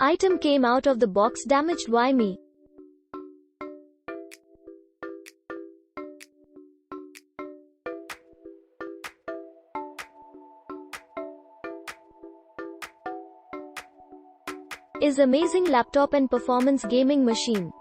Item came out of the box damaged. Why me? Is amazing laptop and performance gaming machine.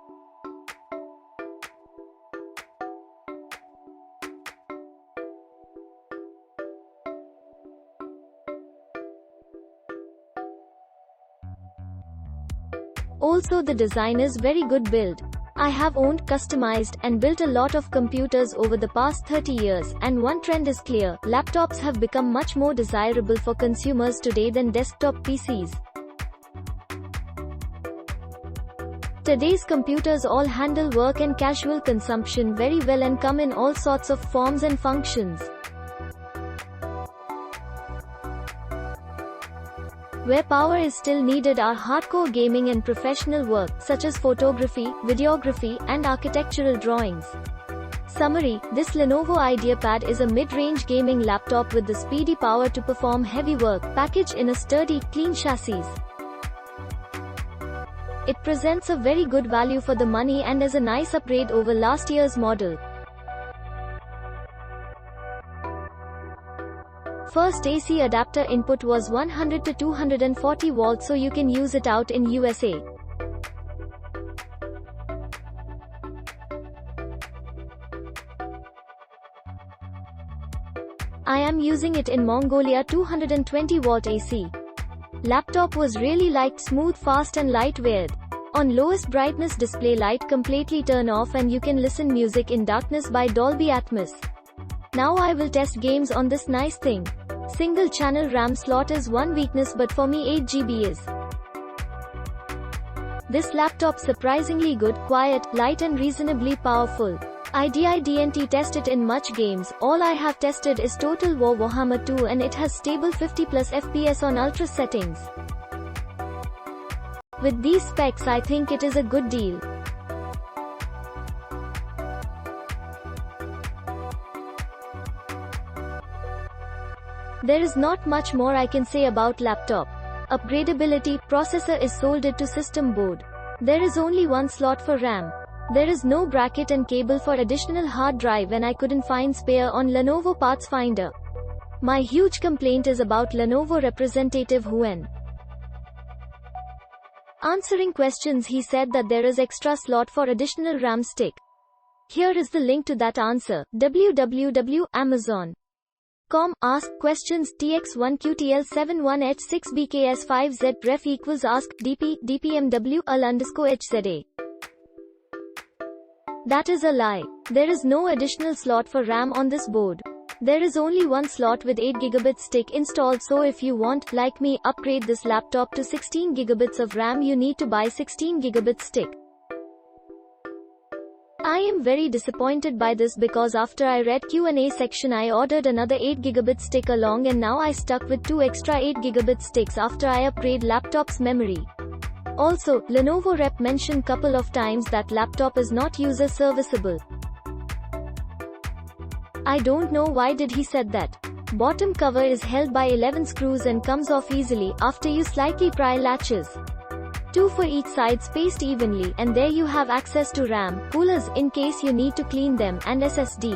Also the design is very good build. I have owned, customized, and built a lot of computers over the past 30 years, and one trend is clear: laptops have become much more desirable for consumers today than desktop PCs. Today's computers all handle work and casual consumption very well and come in all sorts of forms and functions. Where power is still needed are hardcore gaming and professional work, such as photography, videography, and architectural drawings. Summary: this Lenovo IdeaPad is a mid-range gaming laptop with the speedy power to perform heavy work, packaged in a sturdy, clean chassis. It presents a very good value for the money and is a nice upgrade over last year's model. First AC adapter input was 100 to 240 volts, so you can use it out in USA. I am using it in Mongolia 220 watt AC. Laptop was really light, smooth, fast and lightweight. On lowest brightness display light completely turn off and you can listen music in darkness by Dolby Atmos. Now I will test games on this nice thing. Single channel RAM slot is one weakness, but for me 8 GB is. This laptop surprisingly good, quiet, light and reasonably powerful. I didn't test it in much games. All I have tested is Total War Warhammer 2 and it has stable 50+ FPS on ultra settings. With these specs I think it is a good deal. There is not much more I can say about laptop. Upgradability: processor is soldered to system board. There is only one slot for RAM. There is no bracket and cable for additional hard drive and I couldn't find spare on Lenovo Parts Finder. My huge complaint is about Lenovo representative Huan. Answering questions, he said that there is extra slot for additional RAM stick. Here is the link to that answer: www.amazon.com. Ask questions TX1QTL71H6BKS5Z ref equals ask DP DPMW _HZA. That is a lie. There is no additional slot for RAM on this board. There is only one slot with 8 GB stick installed, so if you want, like me, upgrade this laptop to 16 GB of RAM, you need to buy 16 GB stick. I am very disappointed by this because after I read Q&A section I ordered another 8 GB stick along and now I stuck with 2 extra 8 GB sticks after I upgrade laptop's memory. Also, Lenovo rep mentioned couple of times that laptop is not user serviceable. I don't know why did he said that. Bottom cover is held by 11 screws and comes off easily after you slightly pry latches. 2 for each side spaced evenly, and there you have access to RAM, coolers in case you need to clean them, and SSD.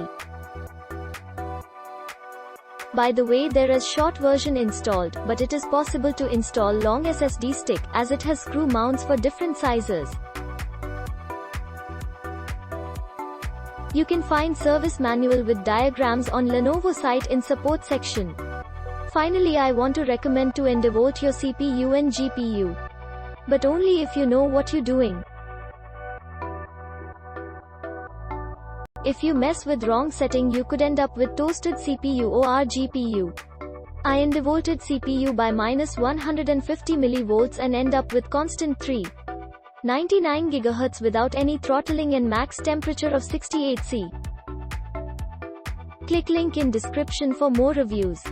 By the way, there is short version installed, but it is possible to install long SSD stick, as it has screw mounts for different sizes. You can find service manual with diagrams on Lenovo site in support section. Finally, I want to recommend to devote your CPU and GPU. But only if you know what you're doing. If you mess with wrong setting you could end up with toasted CPU or GPU. I devoted CPU by -150 mV and end up with constant 399 GHz without any throttling and max temperature of 68 C. Click link in description for more reviews.